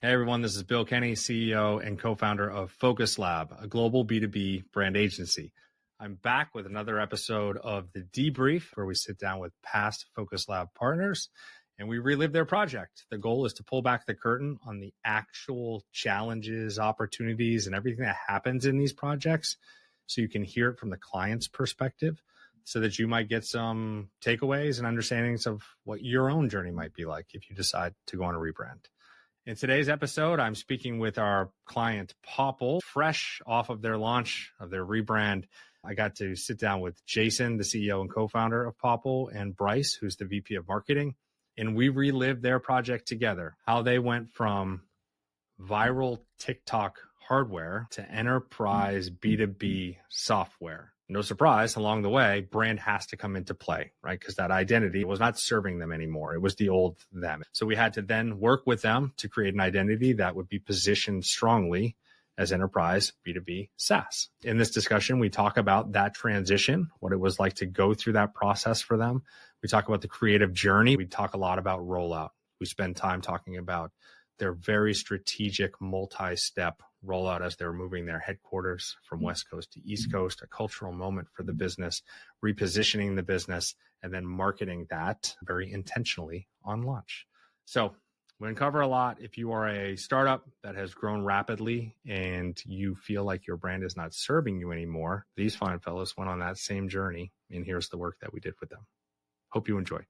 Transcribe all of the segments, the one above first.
Hey everyone, this is Bill Kenney, CEO and co-founder of Focus Lab, a global B2B brand agency. I'm back with another episode of the Debrief, where we sit down with past Focus Lab partners and we relive their project. The goal is to pull back the curtain on the actual challenges, opportunities, and everything that happens in these projects so you can hear it from the client's perspective so that you might get some takeaways and understandings of what your own journey might be like if you decide to go on a rebrand. In today's episode, I'm speaking with our client, Popl, fresh off of their launch of their rebrand. I got to sit down with Jason, the CEO and co-founder of Popl, and Bryce, who's the VP of marketing. And we relived their project together, how they went from viral TikTok hardware to enterprise B2B software. No surprise, along the way, brand has to come into play, right? Because that identity was not serving them anymore. It was the old them. So we had to then work with them to create an identity that would be positioned strongly as enterprise B2B SaaS. In this discussion, we talk about that transition, what it was like to go through that process for them. We talk about the creative journey. We talk a lot about Rollout. We spend time talking about their very strategic multi-step rollout as they're moving their headquarters from West Coast to East Coast, a cultural moment for the business, repositioning the business, and then marketing that very intentionally on launch. So we're going to cover a lot. If you are a startup that has grown rapidly and you feel like your brand is not serving you anymore, these fine fellows went on that same journey, and here's the work that we did with them. Hope you enjoy.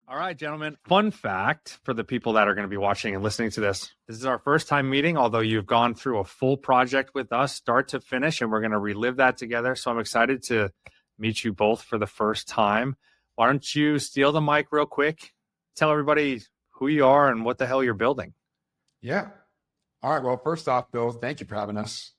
All right, gentlemen. Fun fact for the people that are going to be watching and listening to this. This is our first time meeting, although you've gone through a full project with us, start to finish, and we're going to relive that together. So I'm excited to meet you both for the first time. Why don't you steal the mic real quick? Tell everybody who you are and what the hell you're building. Yeah. All right. Well, first off, Bill, thank you for having us.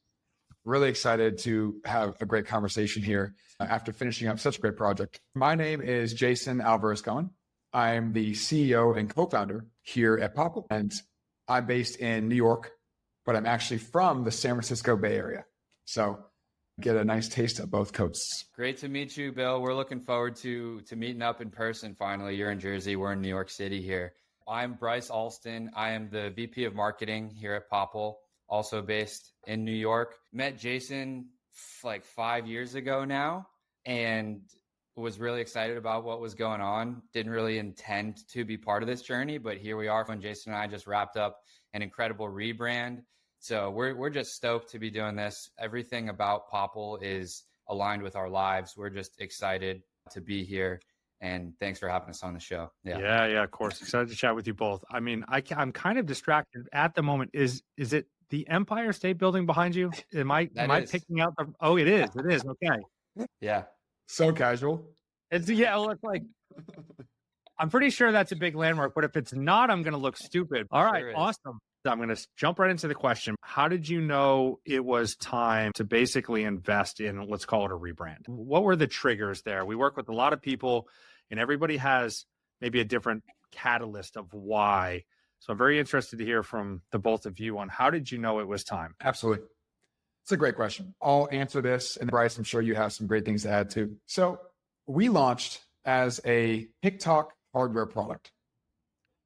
Really excited to have a great conversation here after finishing up such a great project. My name is Jason Alvarez Coen. I'm the CEO and co-founder here at Popl, and I'm based in New York, but I'm actually from the San Francisco Bay Area. So get a nice taste of both coasts. Great to meet you, Bill. We're looking forward to meeting up in person finally. You're in Jersey, we're in New York City here. I'm Bryce Alston. I am the VP of marketing here at Popl, also based in New York. Met Jason like 5 years ago now, and was really excited about what was going on. Didn't really intend to be part of this journey, but here we are when Jason and I just wrapped up an incredible rebrand. So we're just stoked to be doing this. Everything about Popl is aligned with our lives. We're just excited to be here. And thanks for having us on the show. Yeah, of course. Excited to chat with you both. I mean, I'm kind of distracted at the moment. Is it the Empire State Building behind you? Am I picking out the? Oh, it is. It is. Okay. Yeah. So casual. It's like, I'm pretty sure that's a big landmark, but if it's not, I'm going to look stupid. All right. Sure, awesome. I'm going to jump right into the question. How did you know it was time to basically invest in, let's call it a rebrand? What were the triggers there? We work with a lot of people and everybody has maybe a different catalyst of why. So I'm very interested to hear from the both of you on how did you know it was time? Absolutely. It's a great question. I'll answer this. And Bryce, I'm sure you have some great things to add too. So we launched as a TikTok hardware product.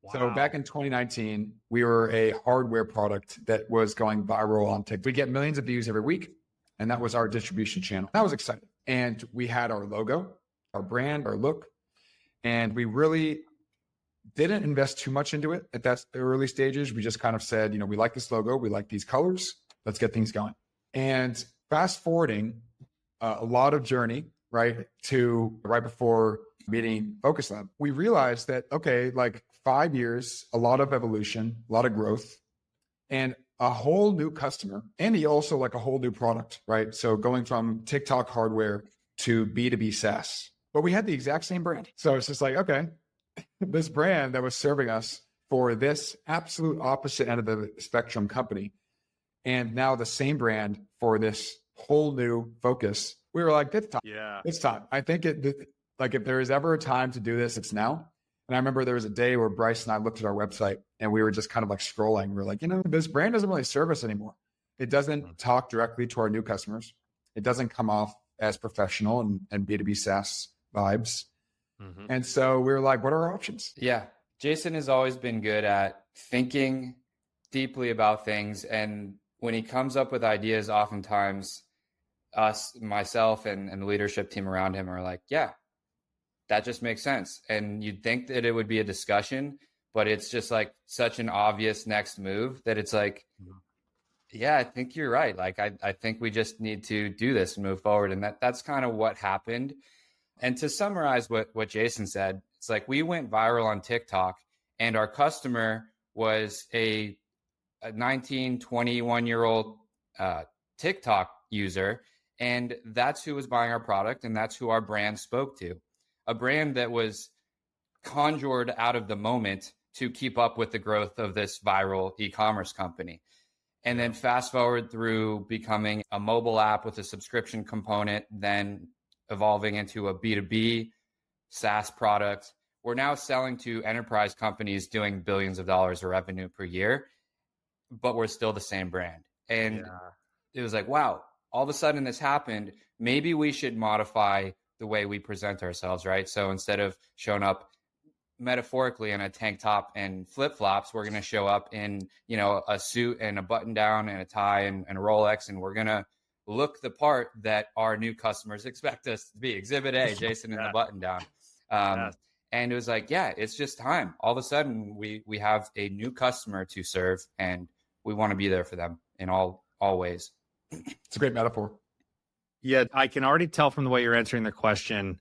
Wow. So back in 2019, we were a hardware product that was going viral on TikTok. We get millions of views every week. And that was our distribution channel. That was exciting. And we had our logo, our brand, our look. And we really didn't invest too much into it at the early stages. We just kind of said, we like this logo. We like these colors. Let's get things going. And fast forwarding a lot of journey, right, to right before meeting Focus Lab, we realized that, okay, like 5 years, a lot of evolution, a lot of growth, and a whole new customer, and also like a whole new product, right? So going from TikTok hardware to B2B SaaS, but we had the exact same brand. So it's just like, okay, this brand that was serving us for this absolute opposite end of the spectrum company, and now the same brand for this whole new focus. We were like, it's time. Yeah, it's time. I think if there is ever a time to do this, it's now. And I remember there was a day where Bryce and I looked at our website and we were just kind of like scrolling. We were like, this brand doesn't really serve us anymore. It doesn't talk directly to our new customers. It doesn't come off as professional and B2B SaaS vibes. Mm-hmm. And so we were like, what are our options? Yeah. Jason has always been good at thinking deeply about things. And when he comes up with ideas, oftentimes myself and the leadership team around him are like, yeah, that just makes sense. And you'd think that it would be a discussion, but it's just like such an obvious next move that it's like, yeah, I think you're right. Like, I think we just need to do this and move forward. And that's kind of what happened. And to summarize what Jason said, it's like we went viral on TikTok and our customer was a 19, 21-year-old TikTok user. And that's who was buying our product. And that's who our brand spoke to. A brand that was conjured out of the moment to keep up with the growth of this viral e-commerce company. And then fast forward through becoming a mobile app with a subscription component, then evolving into a B2B SaaS product. We're now selling to enterprise companies doing billions of dollars of revenue per year, but we're still the same brand. And it was like, wow, all of a sudden this happened. Maybe we should modify the way we present ourselves, right? So instead of showing up metaphorically in a tank top and flip-flops, we're going to show up in, a suit and a button down and a tie and a Rolex. And we're going to look the part that our new customers expect us to be. Exhibit A, Jason in the button down. And it was like, yeah, it's just time. All of a sudden we have a new customer to serve and we want to be there for them in all ways. It's a great metaphor. Yeah, I can already tell from the way you're answering the question,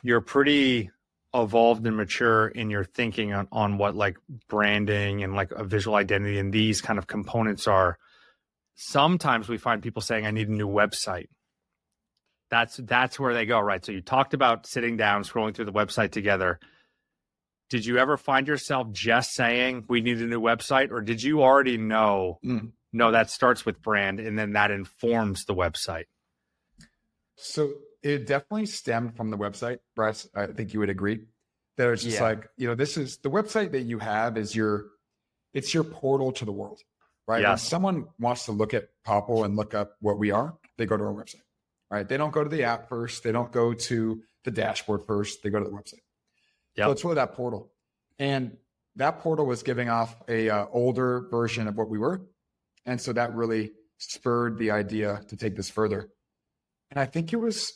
you're pretty evolved and mature in your thinking on what like branding and like a visual identity and these kind of components are. Sometimes we find people saying, I need a new website. That's where they go, right? So you talked about sitting down, scrolling through the website together. Did you ever find yourself just saying we need a new website, or did you already know, no, that starts with brand and then that informs the website? So it definitely stemmed from the website, Bryce. I think you would agree that it's just like, this is the website that you have it's your portal to the world, right? Yes. When someone wants to look at Popl and look up what we are, they go to our website, right? They don't go to the app first. They don't go to the dashboard first. They go to the website. Yep. So it's really that portal. And that portal was giving off a older version of what we were. And so that really spurred the idea to take this further. And I think it was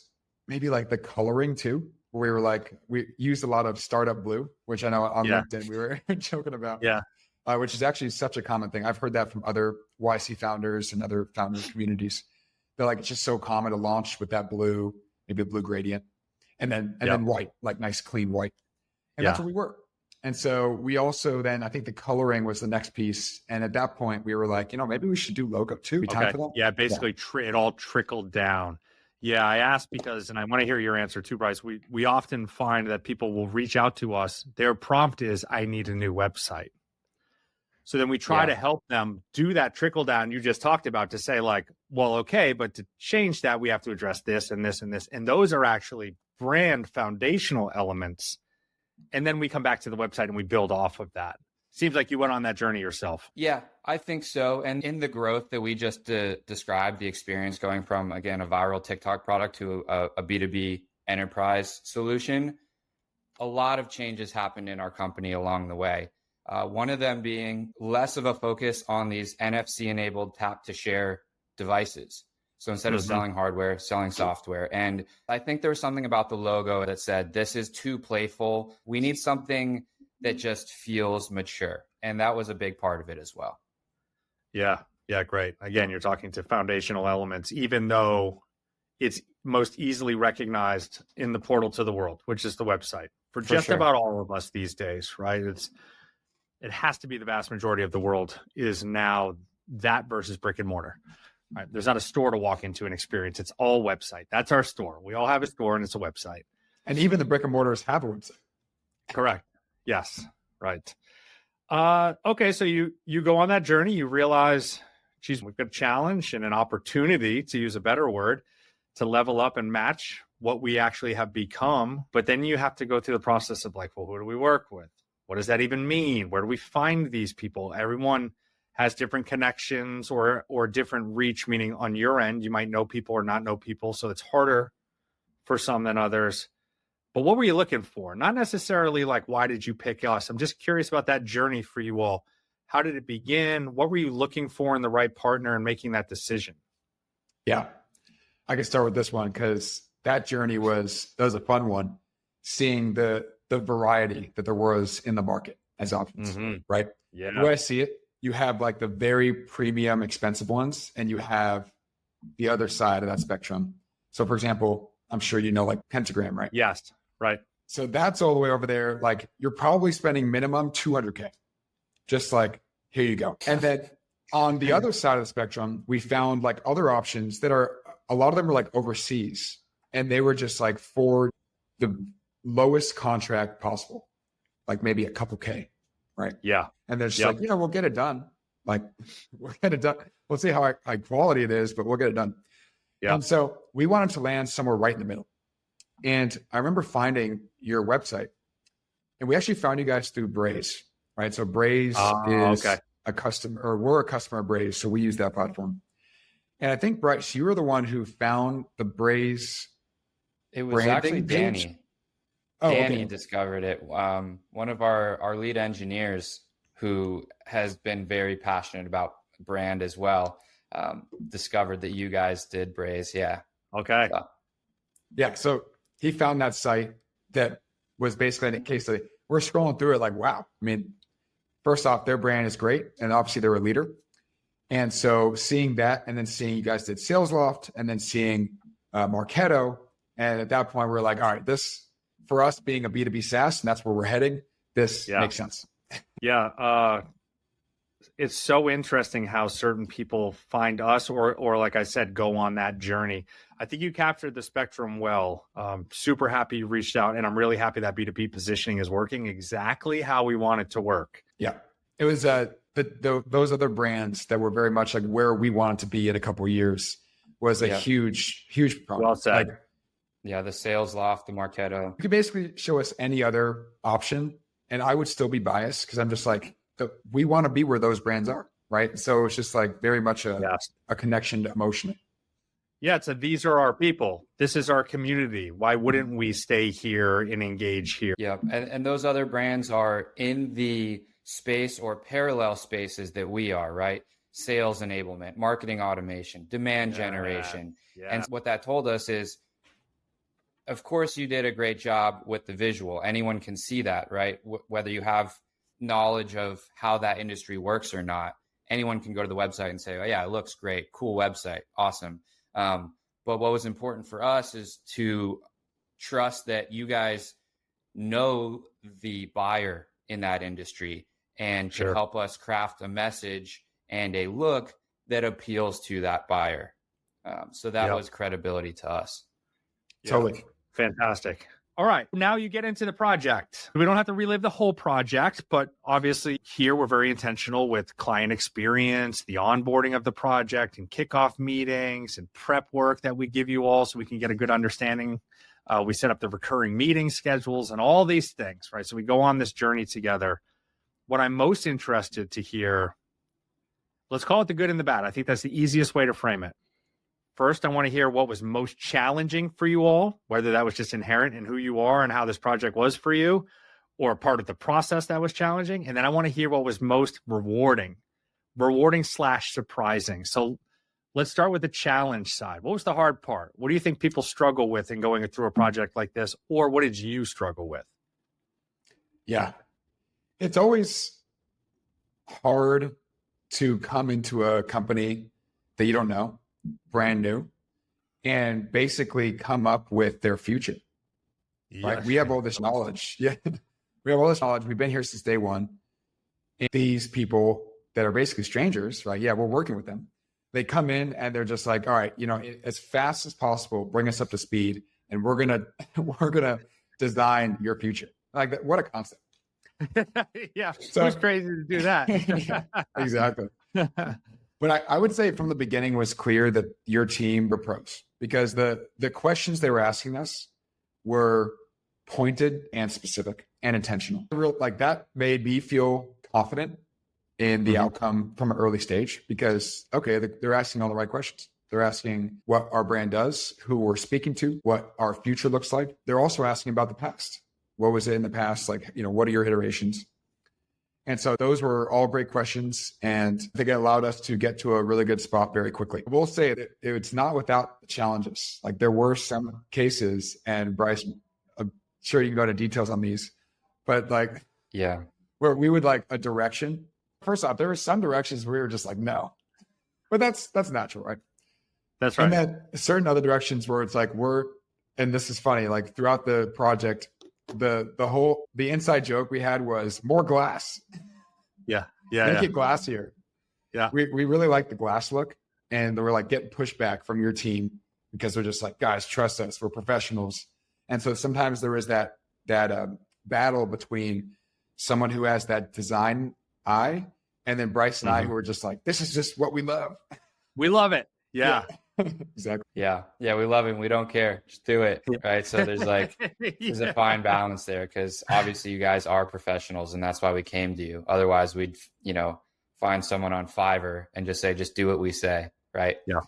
maybe like the coloring too, where we were like, we used a lot of startup blue, which I know on LinkedIn we were joking about. Yeah. Which is actually such a common thing. I've heard that from other YC founders and other founder communities. They're like, it's just so common to launch with that blue, maybe a blue gradient, and then white, like nice clean white. And that's what we were. And so we also then, I think the coloring was the next piece. And at that point we were like, maybe we should do logo too. Time for that? Yeah, basically it all trickled down. Yeah, I asked because, and I want to hear your answer too, Bryce. We often find that people will reach out to us. Their prompt is, I need a new website. So then we try to help them do that trickle down you just talked about to say like, well, okay, but to change that, we have to address this and this and this. And those are actually brand foundational elements. And then we come back to the website and we build off of that. Seems like you went on that journey yourself. Yeah, I think so. And in the growth that we just described, the experience going from, again, a viral TikTok product to a B2B enterprise solution, a lot of changes happened in our company along the way. One of them being less of a focus on these NFC-enabled tap-to-share devices. So instead of selling hardware, selling software. And I think there was something about the logo that said, this is too playful. We need something that just feels mature. And that was a big part of it as well. Yeah. Yeah. Great. Again, you're talking to foundational elements, even though it's most easily recognized in the portal to the world, which is the website for just about all of us these days, right? It has to be the vast majority of the world is now that versus brick and mortar. Right? There's not a store to walk into and experience. It's all website. That's our store. We all have a store and it's a website. And even the brick and mortars have a website. Correct. Yes. Right. Okay. So you go on that journey, you realize, geez, we've got a challenge and an opportunity, to use a better word, to level up and match what we actually have become. But then you have to go through the process of like, well, who do we work with? What does that even mean? Where do we find these people? Everyone has different connections or different reach, meaning on your end, you might know people or not know people. So it's harder for some than others. But what were you looking for? Not necessarily like, why did you pick us? I'm just curious about that journey for you all. How did it begin? What were you looking for in the right partner and making that decision? Yeah, I can start with this one because that journey was a fun one, seeing the variety that there was in the market as options, right? Yeah. The way I see it, you have like the very premium expensive ones and you have the other side of that spectrum. So for example, I'm sure you know like Pentagram, right? Yes, right. So that's all the way over there. Like you're probably spending minimum 200K. Just like, here you go. And then on the other side of the spectrum, we found like other options that are, a lot of them are like overseas and they were just like for the lowest contract possible, like maybe a couple K, right? Yeah. And they're just like, we'll get it done. Like we'll get it done. We'll see how high quality it is, but we'll get it done. Yeah. And so we wanted to land somewhere right in the middle. And I remember finding your website and we actually found you guys through Braze, right? So Braze is a customer, or we're a customer of Braze. So we use that platform. And I think, Bryce, you were the one who found the Braze. It was actually Danny. Page. Danny discovered it. One of our lead engineers who has been very passionate about brand as well, discovered that you guys did Braze. Yeah. Okay. So he found that site that was basically in a case study. We're scrolling through it like, wow. I mean, first off, their brand is great. And obviously they're a leader. And so seeing that, and then seeing you guys did SalesLoft, and then seeing Marketo. And at that point, we're like, all right, this, for us being a B2B SaaS, and that's where we're heading, this makes sense. Yeah. It's so interesting how certain people find us or like I said, go on that journey. I think you captured the spectrum well. Super happy you reached out, and I'm really happy that B2B positioning is working exactly how we want it to work. Yeah. It was those other brands that were very much like where we wanted to be in a couple of years was a huge problem. Well said. Like, the SalesLoft, the Marketo. You could basically show us any other option and I would still be biased because I'm just like, we want to be where those brands are, right? So it's just like very much a connection to emotionally. Yeah, it's these are our people. This is our community. Why wouldn't we stay here and engage here? Yeah, and those other brands are in the space or parallel spaces that we are, right? Sales enablement, marketing automation, demand generation. Yeah. And what that told us is, of course, you did a great job with the visual. Anyone can see that, right? Whether you have knowledge of how that industry works or not, anyone can go to the website and say, oh yeah, it looks great. Cool website. Awesome. But what was important for us is to trust that you guys know the buyer in that industry and to help us craft a message and a look that appeals to that buyer. So that was credibility to us. Totally. Fantastic. All right. Now you get into the project. We don't have to relive the whole project, but obviously here we're very intentional with client experience, the onboarding of the project and kickoff meetings and prep work that we give you all so we can get a good understanding. We set up the recurring meeting schedules and all these things, right? So we go on this journey together. What I'm most interested to hear, let's call it the good and the bad. I think that's the easiest way to frame it. First, I want to hear what was most challenging for you all, whether that was just inherent in who you are and how this project was for you, or part of the process that was challenging. And then I want to hear what was most rewarding / surprising. So let's start with the challenge side. What was the hard part? What do you think people struggle with in going through a project like this? Or what did you struggle with? Yeah, it's always hard to come into a company that you don't know, brand new, and basically come up with their future. Yes. Right? We have all this knowledge. Yeah. We have all this knowledge. We've been here since day one. And these people that are basically strangers, right? Yeah, we're working with them. They come in and they're just like, all right, as fast as possible, bring us up to speed, and we're gonna design your future. Like that, what a concept. Yeah. So it's crazy to do that. Exactly. But I would say from the beginning it was clear that your team were pros, because the questions they were asking us were pointed and specific and intentional. Like that made me feel confident in the outcome from an early stage because, okay, they're asking all the right questions. They're asking what our brand does, who we're speaking to, what our future looks like. They're also asking about the past. What was it in the past? Like, what are your iterations? And so those were all great questions. And I think it allowed us to get to a really good spot very quickly. We'll say that it's not without challenges. Like there were some cases, and Bryce, I'm sure you can go into details on these, but like, yeah, where we would like a direction. First off, there were some directions where we were just like, no, but that's natural, right? That's right. And then certain other directions where it's like, and this is funny, like throughout the project, the inside joke we had was more glass. Yeah. Make it glassier. Yeah. We really like the glass look, and they were like getting pushback from your team because they're just like, guys, trust us, we're professionals. And so sometimes there is that battle between someone who has that design eye and then Bryce and I, who are just like, this is just what we love. We love it. Yeah. Exactly. Yeah. We love it. We don't care. Just do it. Right. So there's there's a fine balance there because obviously you guys are professionals and that's why we came to you. Otherwise we'd, find someone on Fiverr and just say, just do what we say. Right. Yeah.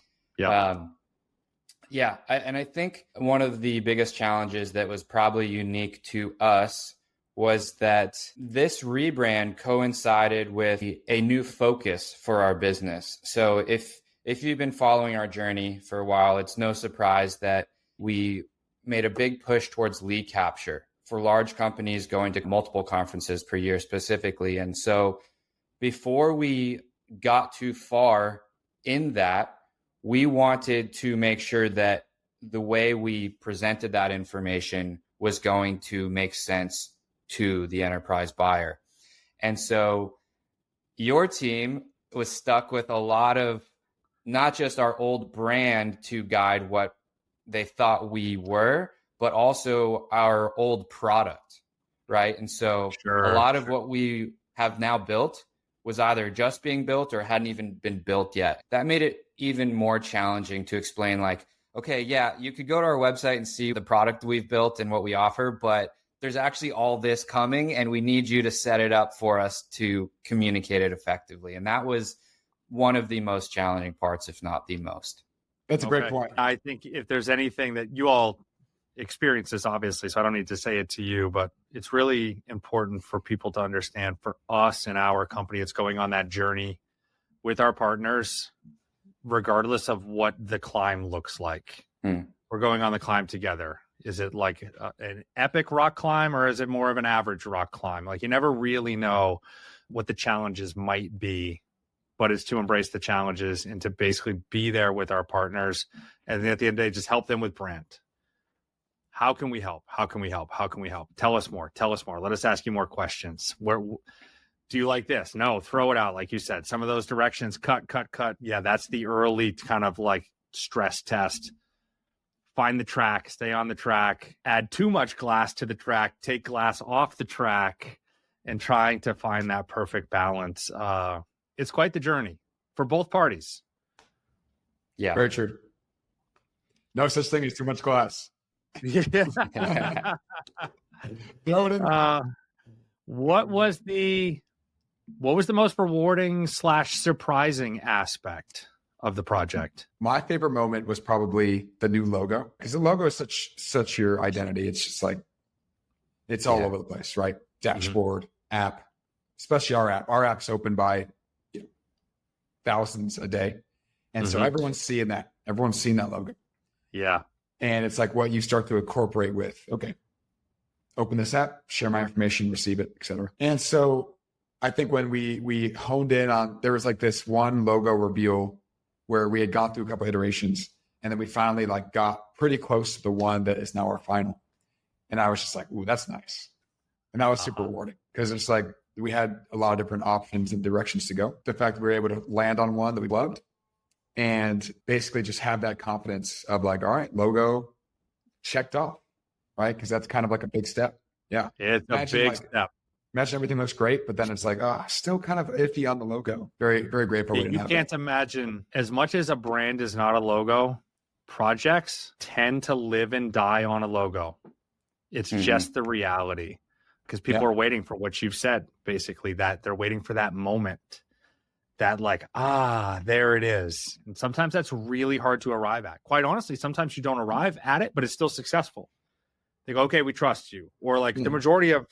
Yeah. And I think one of the biggest challenges that was probably unique to us was that this rebrand coincided with a new focus for our business. So if you've been following our journey for a while, it's no surprise that we made a big push towards lead capture for large companies going to multiple conferences per year specifically. And so before we got too far in that, we wanted to make sure that the way we presented that information was going to make sense to the enterprise buyer. And so your team was stuck with a lot of not just our old brand to guide what they thought we were, but also our old product, right? And so a lot of what we have now built was either just being built or hadn't even been built yet. That made it even more challenging to explain, like, okay, yeah, you could go to our website and see the product we've built and what we offer, but there's actually all this coming and we need you to set it up for us to communicate it effectively. And that was one of the most challenging parts, if not the most. That's a great point. I think if there's anything that you all experience this, obviously, so I don't need to say it to you, but it's really important for people to understand, for us and our company, it's going on that journey with our partners, regardless of what the climb looks like. We're going on the climb together. Is it like an epic rock climb or is it more of an average rock climb? Like you never really know what the challenges might be, but it's to embrace the challenges and to basically be there with our partners. And then at the end of the day, just help them with brand. How can we help? How can we help? How can we help? Tell us more. Tell us more. Let us ask you more questions. Where do you like this? No, throw it out. Like you said, some of those directions, cut. Yeah, that's the early kind of like stress test. Find the track, stay on the track, add too much glass to the track, take glass off the track, and trying to find that perfect balance. It's quite the journey for both parties. Yeah. Very true. No such thing as too much glass. Yeah. Throw it in. What was the most rewarding / surprising aspect of the project? My favorite moment was probably the new logo, because the logo is such your identity. It's just like, it's all over the place, right? Dashboard, app, especially our app. Our app's open by thousands a day. And so everyone's seeing that. Everyone's seen that logo. Yeah. And it's like what you start to incorporate with, okay, open this app, share my information, receive it, etc. And so I think when we honed in on, there was like this one logo reveal where we had gone through a couple of iterations, and then we finally like got pretty close to the one that is now our final. And I was just like, ooh, that's nice. And that was super rewarding because it's like we had a lot of different options and directions to go. The fact that we were able to land on one that we loved and basically just have that confidence of like, all right, logo checked off, right? Because that's kind of like a big step. Yeah. It's a big step. Imagine everything looks great, but then it's like, still kind of iffy on the logo. Very, very grateful. You can't imagine, as much as a brand is not a logo, projects tend to live and die on a logo. It's just the reality, because people are waiting for what you've said, basically, that they're waiting for that moment, that like, there it is. And sometimes that's really hard to arrive at. Quite honestly, sometimes you don't arrive at it, but it's still successful. They go, okay, we trust you. Or like the majority of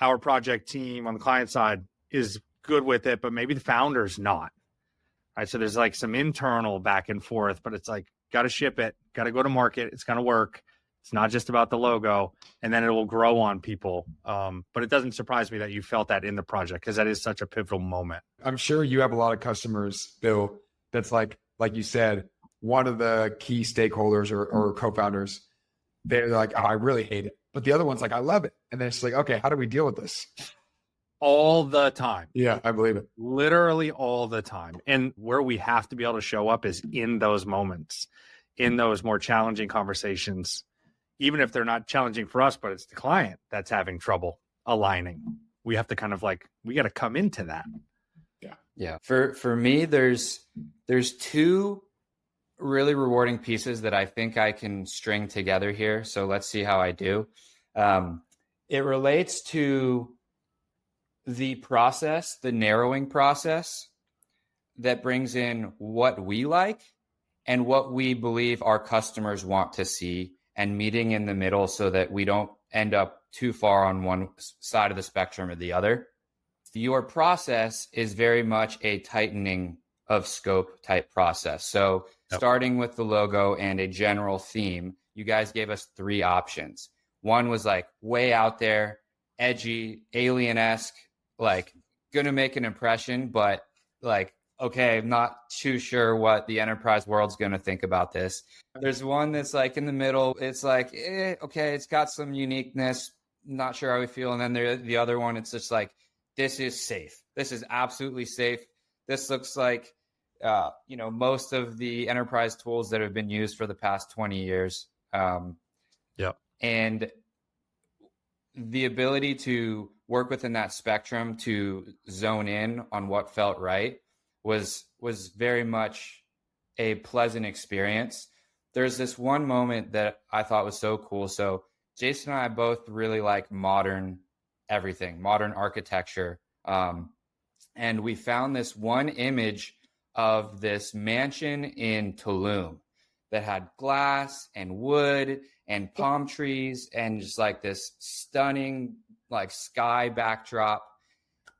our project team on the client side is good with it, but maybe the founder's not. Right. So there's like some internal back and forth, but it's like, got to ship it, got to go to market. It's going to work. It's not just about the logo, and then it will grow on people. But it doesn't surprise me that you felt that in the project, because that is such a pivotal moment. I'm sure you have a lot of customers, Bill, that's like you said, one of the key stakeholders or co-founders, they're like, oh, I really hate it. But the other one's like, I love it. And then it's like, okay, how do we deal with this? All the time. Yeah, I believe it. Literally all the time. And where we have to be able to show up is in those moments, in those more challenging conversations, even if they're not challenging for us, but it's the client that's having trouble aligning. We have to kind of like, we got to come into that. Yeah. For me, there's two really rewarding pieces that I think I can string together here. So let's see how I do. It relates to the process, the narrowing process that brings in what we like and what we believe our customers want to see, and meeting in the middle so that we don't end up too far on one side of the spectrum or the other. Your process is very much a tightening of scope type process. So starting with the logo and a general theme, you guys gave us 3 options. One was like way out there, edgy, alien-esque, like gonna make an impression, but like, okay, I'm not too sure what the enterprise world's gonna think about this. There's one that's like in the middle. It's like, okay, it's got some uniqueness, not sure how we feel. And then the other one, it's just like, this is safe. This is absolutely safe. This looks like, most of the enterprise tools that have been used for the past 20 years. And the ability to work within that spectrum to zone in on what felt right was very much a pleasant experience. There's this one moment that I thought was so cool. So Jason and I both really like modern everything, modern architecture. And we found this one image of this mansion in Tulum that had glass and wood and palm trees and just like this stunning like sky backdrop.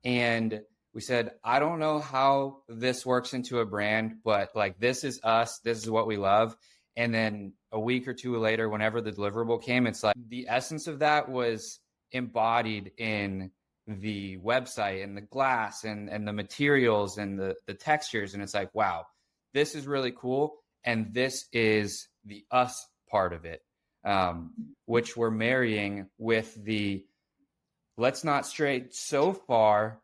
And we said, I don't know how this works into a brand, but like, this is us. This is what we love. And then a week or two later, whenever the deliverable came, it's like the essence of that was embodied in the website and the glass and the materials and the textures. And it's like, wow, this is really cool. And this is the us part of it, which we're marrying with the, let's not stray so far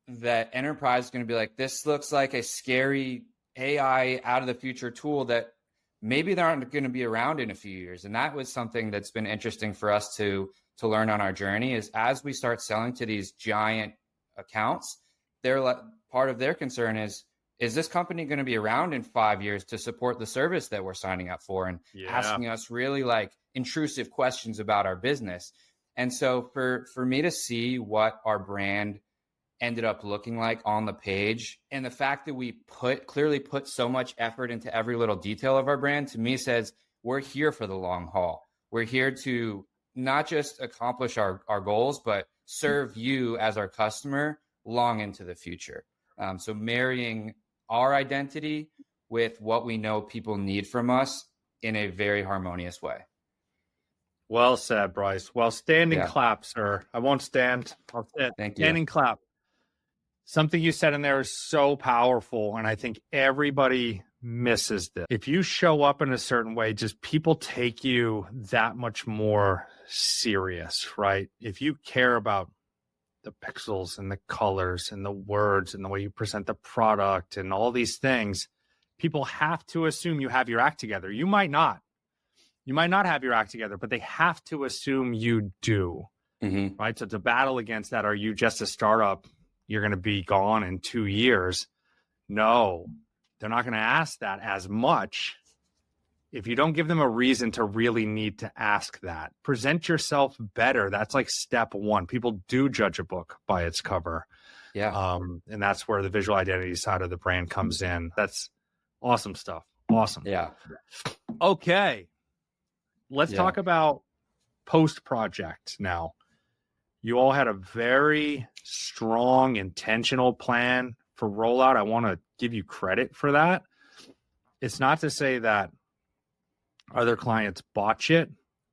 that enterprise is going to be like, this looks like a scary AI out of the future tool that maybe they aren't going to be around in a few years. And that was something that's been interesting for us to learn on our journey, is as we start selling to these giant accounts, part of their concern is this company going to be around in 5 years to support the service that we're signing up for, and asking us really like intrusive questions about our business. And so for me to see what our brand ended up looking like on the page, and the fact that we clearly put so much effort into every little detail of our brand, to me says we're here for the long haul. We're here to not just accomplish our goals, but serve you as our customer long into the future. So marrying our identity with what we know people need from us in a very harmonious way. Well said, Bryce. Well, standing clap, sir. I won't stand. I'll sit. Thank you. Standing clap. Something you said in there is so powerful, and I think everybody misses this. If you show up in a certain way, just people take you that much more serious, right? If you care about the pixels and the colors and the words and the way you present the product and all these things, people have to assume you have your act together. You might not. You might not have your act together, but they have to assume you do, right? So to battle against that, are you just a startup? You're going to be gone in 2 years. No, they're not going to ask that as much if you don't give them a reason to really need to ask that, present yourself better. That's like step one. People do judge a book by its cover. Yeah. And that's where the visual identity side of the brand comes in. That's awesome stuff. Awesome. Yeah. Okay. Let's talk about post-project now. You all had a very strong, intentional plan for rollout. I want to give you credit for that. It's not to say that other clients botch it,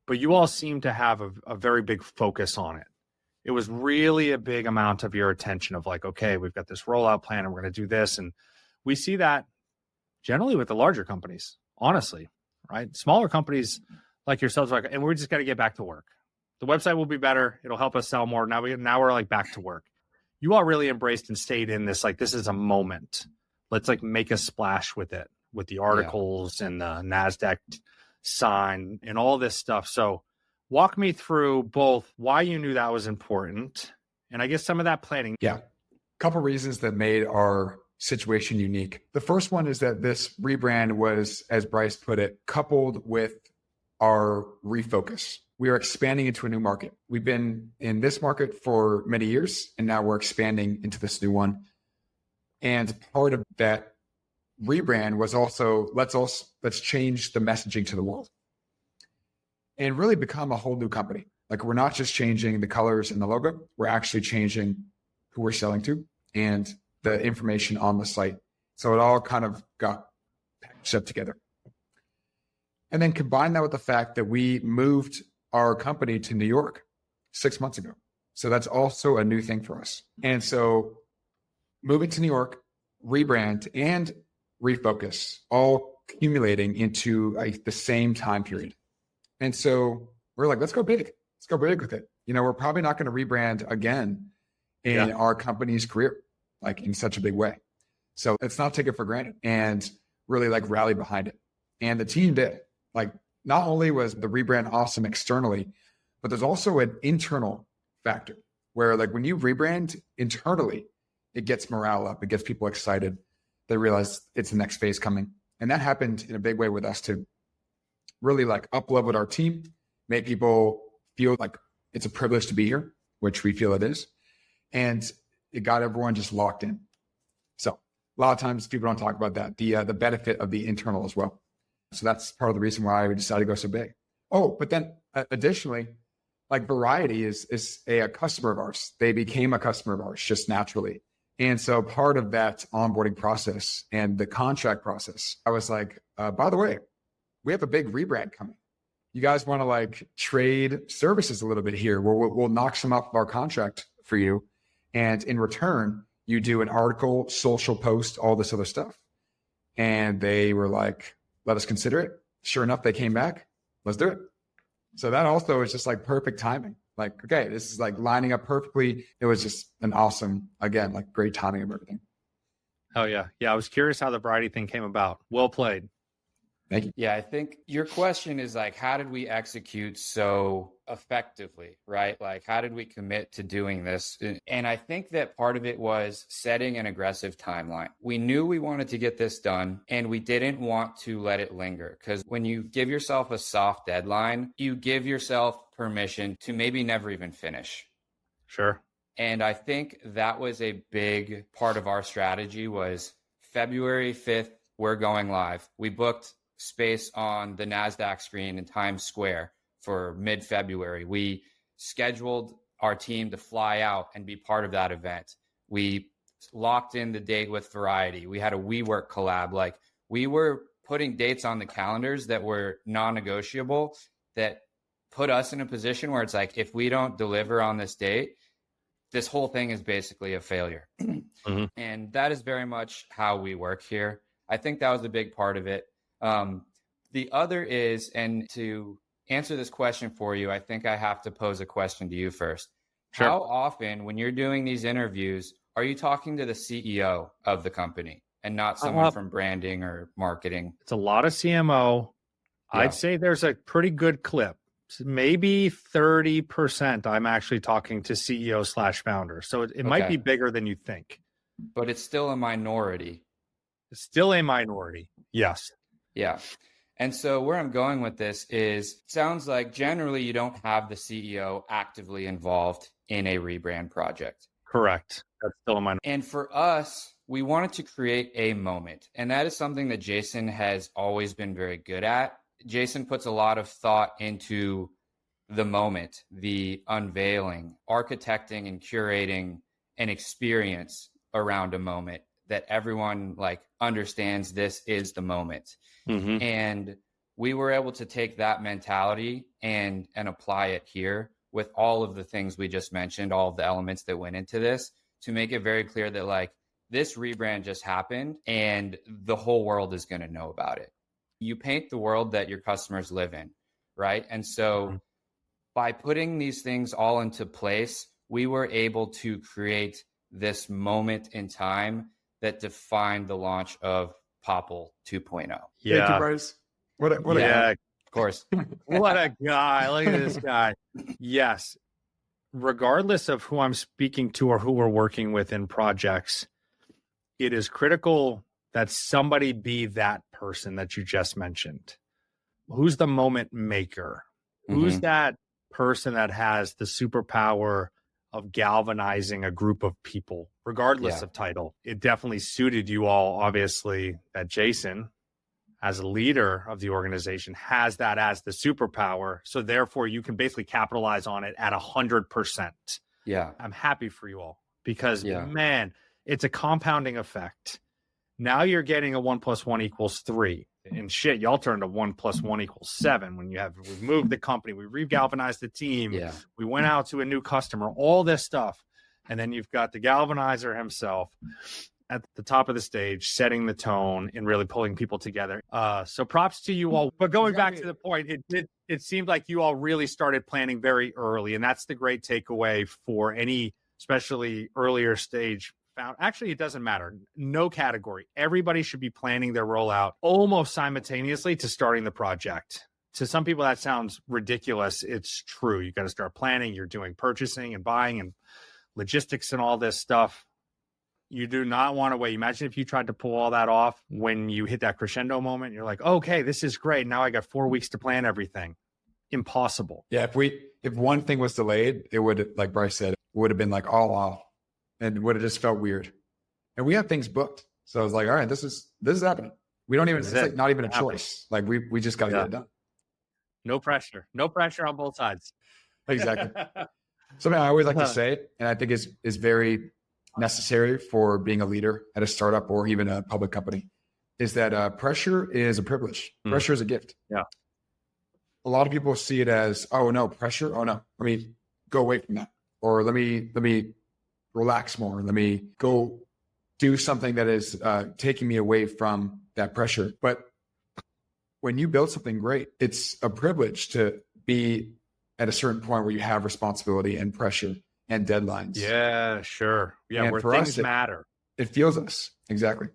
but you all seem to have a very big focus on it. It was really a big amount of your attention of like, okay, we've got this rollout plan and we're going to do this. And we see that generally with the larger companies, honestly, right? Smaller companies like yourselves, like, and we're just got to get back to work. The website will be better. It'll help us sell more. Now we're like back to work. You all really embraced and stayed in this, like, this is a moment. Let's like make a splash with it, with the articles and the NASDAQ sign and all this stuff. So walk me through both why you knew that was important and I guess some of that planning. Yeah. A couple reasons that made our situation unique. The first one is that this rebrand was, as Bryce put it, coupled with our refocus. We are expanding into a new market. We've been in this market for many years, and now we're expanding into this new one. And part of that rebrand was also, let's change the messaging to the world and really become a whole new company. Like, we're not just changing the colors and the logo, we're actually changing who we're selling to and the information on the site. So it all kind of got packaged up together. And then combine that with the fact that we moved our company to New York 6 months ago. So that's also a new thing for us. And so moving to New York, rebrand and refocus, all accumulating into the same time period. And so we're like, let's go big. Let's go big with it. You know, we're probably not going to rebrand again in our company's career, like in such a big way. So let's not take it for granted and really like rally behind it. And the team did. Like, not only was the rebrand awesome externally, but there's also an internal factor where, like, when you rebrand internally, it gets morale up, it gets people excited. They realize it's the next phase coming. And that happened in a big way with us too. Really like up-leveled our team, made people feel like it's a privilege to be here, which we feel it is. And it got everyone just locked in. So a lot of times people don't talk about that, the benefit of the internal as well. So that's part of the reason why we decided to go so big. Oh, but then additionally, like, Variety is a customer of ours. They became a customer of ours just naturally. And so part of that onboarding process and the contract process, I was like, by the way, we have a big rebrand coming. You guys want to like trade services a little bit here? We'll knock some off of our contract for you. And in return, you do an article, social post, all this other stuff. And they were like, let us consider it. Sure enough, they came back. Let's do it. So that also is just like perfect timing. Like, okay, this is like lining up perfectly. It was just an awesome, again, like great timing of everything. Oh yeah. Yeah. I was curious how the Variety thing came about. Well played. Thank you. Yeah, I think your question is like, how did we execute so effectively, right? Like, how did we commit to doing this? And I think that part of it was setting an aggressive timeline. We knew we wanted to get this done, and we didn't want to let it linger, because when you give yourself a soft deadline, you give yourself permission to maybe never even finish. Sure. And I think that was a big part of our strategy. Was February 5th, we're going live. We booked space on the NASDAQ screen in Times Square for mid-February. We scheduled our team to fly out and be part of that event. We locked in the date with Variety. We had a WeWork collab. Like, we were putting dates on the calendars that were non-negotiable, that put us in a position where it's like, if we don't deliver on this date, this whole thing is basically a failure. Mm-hmm. And that is very much how we work here. I think that was a big part of it. The other is, and to answer this question for you, I think I have to pose a question to you first. Sure. How often, when you're doing these interviews, are you talking to the CEO of the company and not someone from branding or marketing? It's a lot of CMO. Yeah. I'd say there's a pretty good clip. Maybe 30% I'm actually talking to CEO/founder. So it might be bigger than you think. But it's still a minority. It's still a minority. Yes. Yeah. And so where I'm going with this is, sounds like generally you don't have the CEO actively involved in a rebrand project. Correct. That's still in my. And for us, we wanted to create a moment. And that is something that Jason has always been very good at. Jason puts a lot of thought into the moment, the unveiling, architecting and curating an experience around a moment that everyone like understands this is the moment. Mm-hmm. And we were able to take that mentality and apply it here with all of the things we just mentioned, all of the elements that went into this, to make it very clear that like this rebrand just happened and the whole world is going to know about it. You paint the world that your customers live in, right? And so by putting these things all into place, we were able to create this moment in time that defined the launch of Popl 2.0. Yeah. Thank you, Bryce. What a guy. Of course. What a guy. Look at this guy. Yes. Regardless of who I'm speaking to or who we're working with in projects, it is critical that somebody be that person that you just mentioned. Who's the moment maker? Who's that person that has the superpower of galvanizing a group of people, regardless of title? It definitely suited you all, obviously, that Jason, as a leader of the organization, has that as the superpower. So therefore, you can basically capitalize on it at 100%. Yeah. I'm happy for you all because, man, it's a compounding effect. Now you're getting a 1 + 1 = 3. And shit, y'all turned to 1 + 1 = 7 when we've moved the company, we re-galvanized the team, we went out to a new customer, all this stuff. And then you've got the galvanizer himself at the top of the stage, setting the tone and really pulling people together. So props to you all. But going back to the point, it seemed like you all really started planning very early. And that's the great takeaway for any, especially earlier stage. Actually, it doesn't matter. No category. Everybody should be planning their rollout almost simultaneously to starting the project. To some people, that sounds ridiculous. It's true. You got to start planning. You're doing purchasing and buying and logistics and all this stuff. You do not want to wait. Imagine if you tried to pull all that off when you hit that crescendo moment. You're like, okay, this is great. Now I got 4 weeks to plan everything. Impossible. Yeah. If one thing was delayed, it would, like Bryce said, it would have been like all off. And would have just felt weird. And we have things booked. So I was like, all right, this is happening. We don't even, it's like not even a choice. Like we just got to get it done. No pressure. No pressure on both sides. Exactly. Something I always like to say, and I think is very necessary for being a leader at a startup or even a public company, is that pressure is a privilege. Pressure is a gift. Yeah. A lot of people see it as, oh no, pressure. Oh no, let me go away from that. Or let me relax more. Let me go do something that is taking me away from that pressure. But when you build something great, it's a privilege to be at a certain point where you have responsibility and pressure and deadlines. Yeah, sure. Yeah, and where for things us, matter. It feels us. Exactly.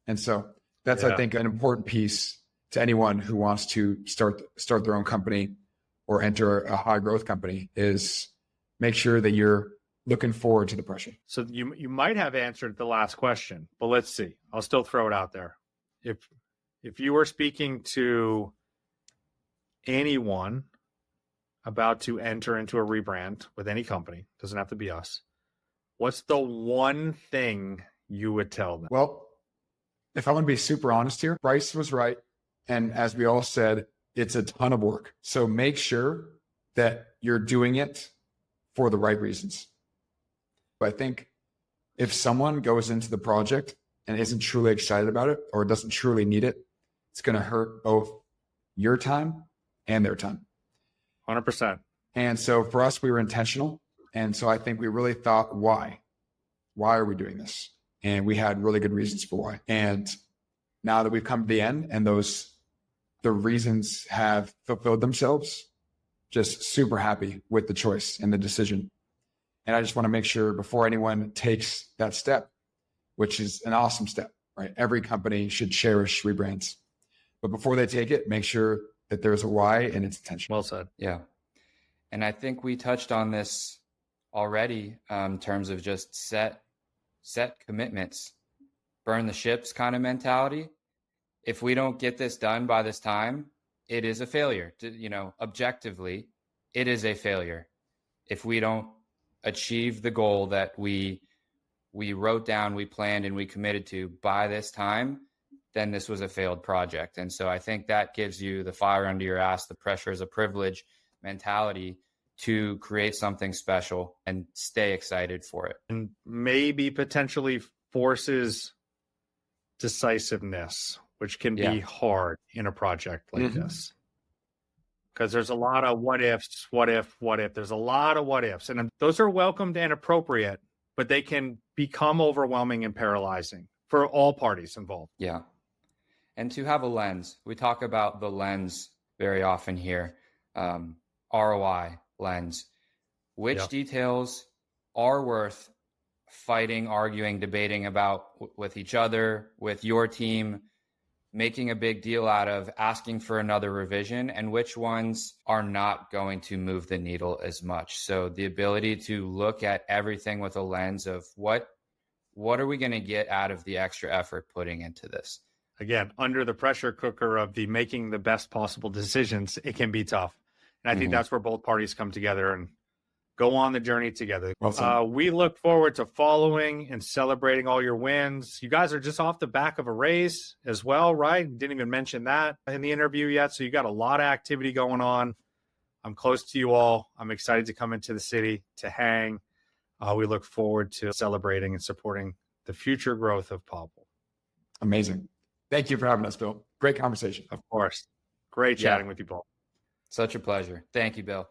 And so that's, I think, an important piece to anyone who wants to start their own company or enter a high growth company, is make sure that you're looking forward to the pressure. So you might have answered the last question, but let's see. I'll still throw it out there. If you were speaking to anyone about to enter into a rebrand with any company, doesn't have to be us, what's the one thing you would tell them? Well, if I want to be super honest here, Bryce was right. And as we all said, it's a ton of work. So make sure that you're doing it for the right reasons. But I think if someone goes into the project and isn't truly excited about it or doesn't truly need it, it's going to hurt both your time and their time. 100%. And so for us, we were intentional. And so I think we really thought, why? Why are we doing this? And we had really good reasons for why. And now that we've come to the end and the reasons have fulfilled themselves, just super happy with the choice and the decision. And I just want to make sure before anyone takes that step, which is an awesome step, right? Every company should cherish rebrands. But before they take it, make sure that there's a why and it's intentional. Well said. Yeah. And I think we touched on this already in terms of just set commitments, burn the ships kind of mentality. if we don't get this done by this time, it is a failure. Objectively, it is a failure. If we don't achieve the goal that we wrote down, we planned, and we committed to by this time, then this was a failed project. And so I think that gives you the fire under your ass, the pressure is a privilege mentality to create something special and stay excited for it. And maybe potentially forces decisiveness, which can be hard in a project like this. Because there's a lot of what ifs, what if. There's a lot of what ifs. And those are welcomed and appropriate, but they can become overwhelming and paralyzing for all parties involved. Yeah. And to have a lens, we talk about the lens very often here, ROI lens. Which details are worth fighting, arguing, debating about with each other, with your team, making a big deal out of, asking for another revision, and which ones are not going to move the needle as much. So the ability to look at everything with a lens of what are we going to get out of the extra effort putting into this? Again, under the pressure cooker of the making the best possible decisions, it can be tough. And I think that's where both parties come together and go on the journey together. We look forward to following and celebrating all your wins. You guys are just off the back of a raise as well, right? Didn't even mention that in the interview yet. So you got a lot of activity going on. I'm close to you all. I'm excited to come into the city to hang. We look forward to celebrating and supporting the future growth of Popl. Amazing. Thank you for having us, Bill. Great conversation. Of course. Great chatting with you, Paul. Such a pleasure. Thank you, Bill.